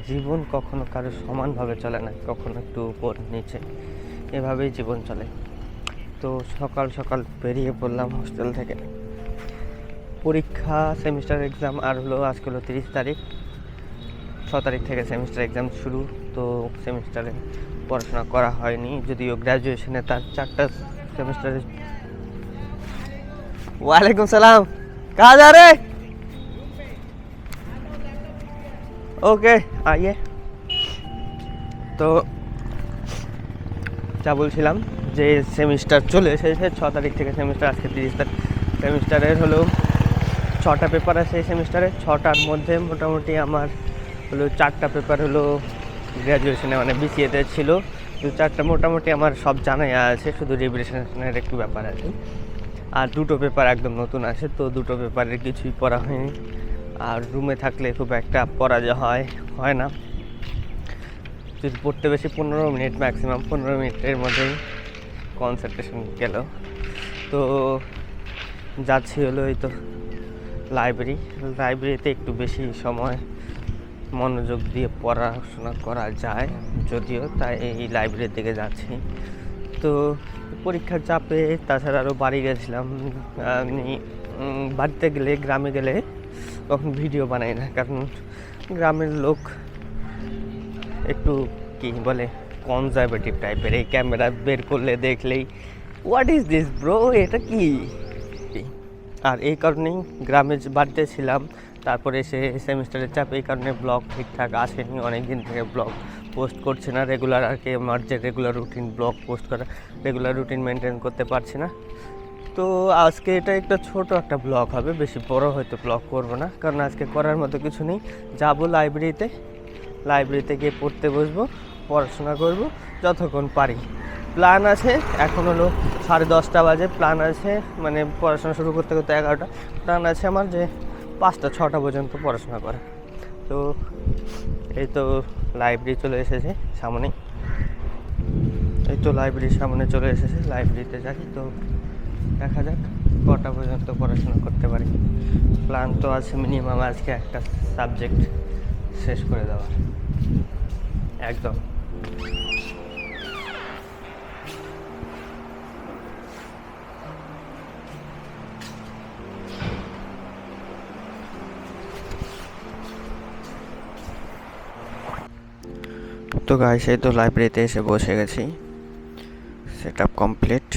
জীবন কখনো কারো সমানভাবে চলে না, কখনো একটু উপর নিচে, এভাবেই জীবন চলে। তো সকাল সকাল বেরিয়ে পড়লাম হোস্টেল থেকে। পরীক্ষা, সেমিস্টার এক্সাম আর হলো আজকে হলো 30 তারিখ, 6 তারিখ থেকে সেমিস্টার এক্সাম শুরু। তো সেমিস্টারে পড়াশোনা করা হয়নি, যদিও গ্র্যাজুয়েশনে তার 4টা সেমিস্টারে। ওয়ালাইকুম সালাম, कहाँ जा रहे? ওকে আইয়ে। তো যা বলছিলাম যে সেমিস্টার চলে এসেছে, 6 তারিখ থেকে সেমিস্টার, আজকে 30 তারিখ। সেমিস্টারের হলো 6টা পেপার আছে এই সেমিস্টারে। 6টার মধ্যে মোটামুটি আমার হলো 4টা পেপার হলো গ্র্যাজুয়েশনে মানে বিসিএতে ছিল। তো 4টা মোটামুটি আমার সব জানাই আছে, শুধু রিভিশনের একটু ব্যাপার আছে। আর 2টো পেপার একদম নতুন আছে, তো 2টো পেপারের কিছুই পড়া হয়নি। আর রুমে থাকলে খুব একটা পড়া হয় না। যদি পড়তে বেশি 15 মিনিট, ম্যাক্সিমাম 15 মিনিটের মধ্যেই কনসেন্ট্রেশন গেল। তো যাচ্ছি হলো এই তো লাইব্রেরিতে একটু বেশি সময় মনোযোগ দিয়ে পড়াশোনা করা যায় যদিও, তাই এই লাইব্রেরির দিকে যাচ্ছি। তো পরীক্ষার চাপে, তাছাড়া আরও বাড়ি গেছিলাম। আমি বাড়িতে গেলে, গ্রামে গেলে তখন ভিডিও বানাই না, কারণ গ্রামের লোক একটু কি বলে কনজারভেটিভ টাইপের। এই ক্যামেরা বের করলে দেখলেই হোয়াট ইজ দিস ব্রো, এটা কি। আর এই কারণেই বাড়িতে ছিলাম। তারপরে সে সেমিস্টারের চাপ, এই কারণে ব্লগ ঠিকঠাক আসেনি, অনেক দিন থেকে ব্লগ পোস্ট করছে না রেগুলার। আর কি আমার যে রেগুলার রুটিন ব্লগ পোস্ট করা, রেগুলার রুটিন মেনটেন করতে পারছি না। তো আজকে এটা একটা ছোট একটা ব্লগ হবে, বেশি বড় হয়তো ব্লগ করব না, কারণ আজকে করার মতো কিছু নেই। যাবো লাইব্রেরিতে গিয়ে পড়তে বসবো, পড়াশোনা করব যতক্ষণ পারি। প্ল্যান আছে, এখন হলো 10:30 বাজে। প্ল্যান আছে মানে পড়াশোনা শুরু করতে করতে 11টা। প্ল্যান আছে আমার যে 5টা 6টা পর্যন্ত পড়াশোনা করা। তো এই তো লাইব্রেরি চলে এসেছে সামনে, লাইব্রেরির সামনে চলে এসেছে। লাইব্রেরিতে যাই, তো দেখা যাক কটা পর্যন্ত পড়াশোনা করতে পারি। প্ল্যান তো আছে মিনিমাম আজকে একটা সাবজেক্ট শেষ করে দেওয়া একদম। তো গাইস, এই তো লাইব্রেরিতে এসে বসে গেছি, সেট আপ কমপ্লিট।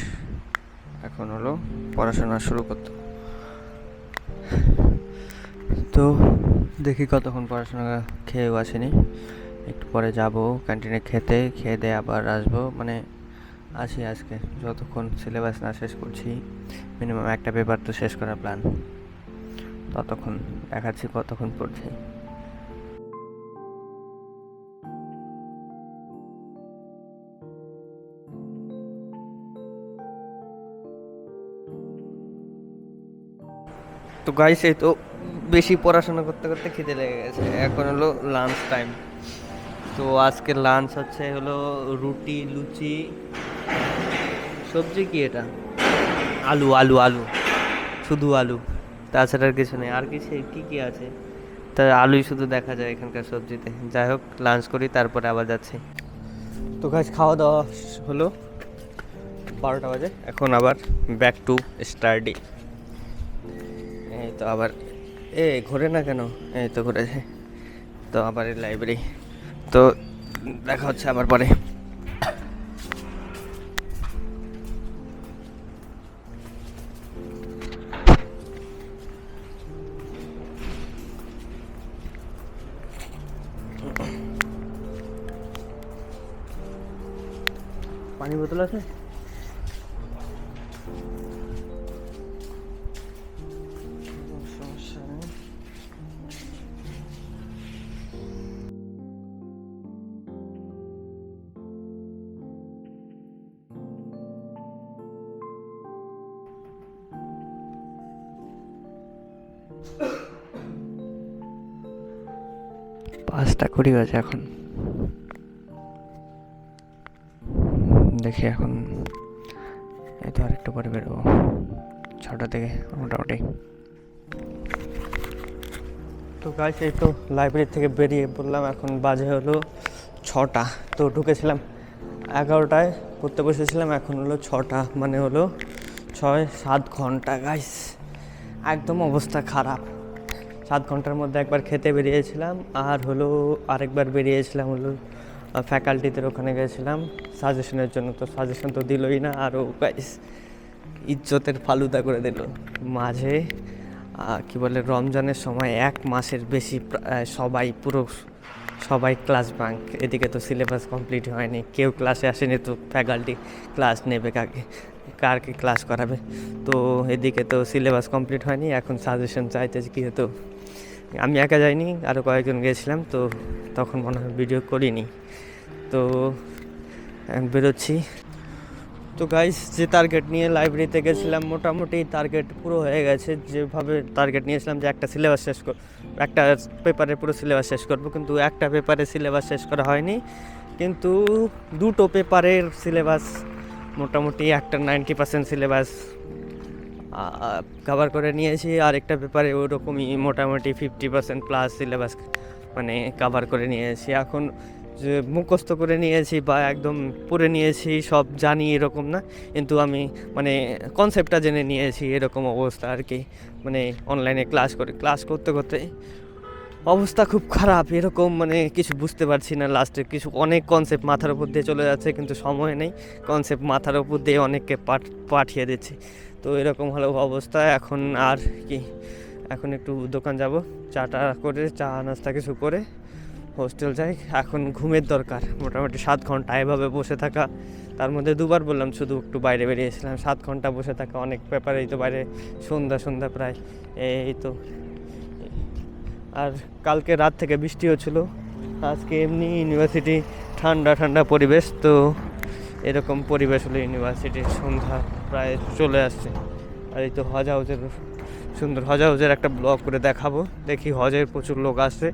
এখন হলো পড়াশোনা শুরু করতে। তো দেখি কতক্ষণ পড়াশোনা, খেয়েও আসেনি, একটু পরে যাব ক্যান্টিনে খেয়ে দিয়ে আবার আসবো। মানে আসি আজকে যতক্ষণ সিলেবাস না শেষ করছি, মিনিমাম একটা পেপার তো শেষ করার প্ল্যান। ততক্ষণ দেখাচ্ছি কতক্ষণ পড়ছি। তো গাইস, এই তো বেশি পড়াশোনা করতে করতে খিদে লেগে গেছে। এখন হলো লাঞ্চ টাইম। তো আজকের লাঞ্চ হচ্ছে হলো রুটি, লুচি, সবজি কি এটা, আলু আলু আলু, শুধু আলু, তাছাড়া আর কিছু নেই। আর কিছু কি আছে, তা আলুই শুধু দেখা যায় এখানকার সবজিতে। যাই হোক, লাঞ্চ করি, তারপরে আবার যাচ্ছি। তো গাইস, খাওয়া দাওয়া হলো, 12টা বাজে। এখন আবার ব্যাক টু স্টাডি। এই তো আবার ঘোরে না কেন, এই তো ঘুরেছে। তো আবার এই লাইব্রেরি। তো দেখা হচ্ছে আবার পরে। পানি বোতল আছে? সমস্যা নেই। পাঁচটা 20 বাজে এখন। দেখি এখন এই তো আরেকটু পরে বেরোবো, 6টা থেকে মোটামুটি। তো গাইস এই তো লাইব্রেরি থেকে বেরিয়ে বললাম, এখন বাজে হলো 6টা। তো ঢুকেছিলাম 11টায়, পড়তে বসেছিলাম, এখন হলো 6টা, মানে হলো 6-7 ঘন্টা গাইস। একদম অবস্থা খারাপ। 7 ঘন্টার মধ্যে একবার খেতে বেরিয়েছিলাম, আর হলো আরেকবার বেরিয়েছিলাম হলো ফ্যাকাল্টিদের ওখানে গেছিলাম সাজেশনের জন্য। তো সাজেশন তো দিলই না, আরও গাইস ইজ্জতের ফালুদা করে দিল। মাঝে কি বলে রমজানের সময় 1 মাসের বেশি সবাই ক্লাস বাঙ্ক। এদিকে তো সিলেবাস কমপ্লিট হয়নি, কেউ ক্লাসে আসেনি, তো ফ্যাকাল্টি ক্লাস নেবে কারকে ক্লাস করাবে। তো এদিকে তো সিলেবাস কমপ্লিট হয়নি, এখন সাজেশন চাইতেছে। কী হতো, আমি একা যাইনি, আরও কয়েকজন গিয়েছিলাম, তো তখন মনে হয় ভিডিও করিনি। তো বেরোচ্ছি। তো গাইস যে টার্গেট নিয়ে লাইব্রেরিতে গেছিলাম, মোটামুটি টার্গেট পুরো হয়ে গেছে। যেভাবে টার্গেট নিয়েছিলাম যে একটা সিলেবাস একটা পেপারে পুরো সিলেবাস শেষ করবো, কিন্তু একটা পেপারে সিলেবাস শেষ করা হয়নি। কিন্তু 2টো পেপারের সিলেবাস মোটামুটি একটা 90% সিলেবাস কভার করে নিয়েছি, আর একটা পেপারে ওরকমই মোটামুটি 50% প্লাস সিলেবাস মানে কভার করে নিয়েছি। এখন যে মুখস্থ করে নিয়েছি বা একদম পড়ে নিয়েছি, সব জানি এরকম না, কিন্তু আমি মানে কনসেপ্টটা জেনে নিয়েছি, এরকম অবস্থা আর কি। মানে অনলাইনে ক্লাস করতে করতে অবস্থা খুব খারাপ, এরকম মানে কিছু বুঝতে পারছি না। লাস্টে অনেক কনসেপ্ট মাথার উপর দিয়ে চলে যাচ্ছে, কিন্তু সময় নেই, কনসেপ্ট মাথার উপর দিয়ে অনেককে পাঠিয়ে দিচ্ছি। তো এরকম হলো অবস্থা। এখন আর কি, এখন একটু দোকান যাব, চা নাস্তা কিছু করে হোস্টেল যাই। এখন ঘুমের দরকার, মোটামুটি 7 ঘন্টা এভাবে বসে থাকা, তার মধ্যে 2বার বললাম শুধু একটু বাইরে বেরিয়েছিলাম। 7 ঘন্টা বসে থাকা অনেক ব্যাপারেই তো বাইরে, সন্ধ্যা প্রায় এই তো। আর কালকে রাত থেকে বৃষ্টি হচ্ছিল, আজকে এমনি ইউনিভার্সিটি ঠান্ডা পরিবেশ। তো এরকম পরিবেশ হলো ইউনিভার্সিটির, সন্ধ্যা প্রায় চলে আসছে। আর এই তো সুন্দর হজ হাউজের একটা ব্লগ করে দেখাবো, দেখি হজের প্রচুর লোক আসছে।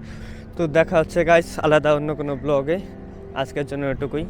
তো দেখা হচ্ছে গাইস আলাদা অন্য কোনো ব্লগে, আজকের জন্য এটুকুই।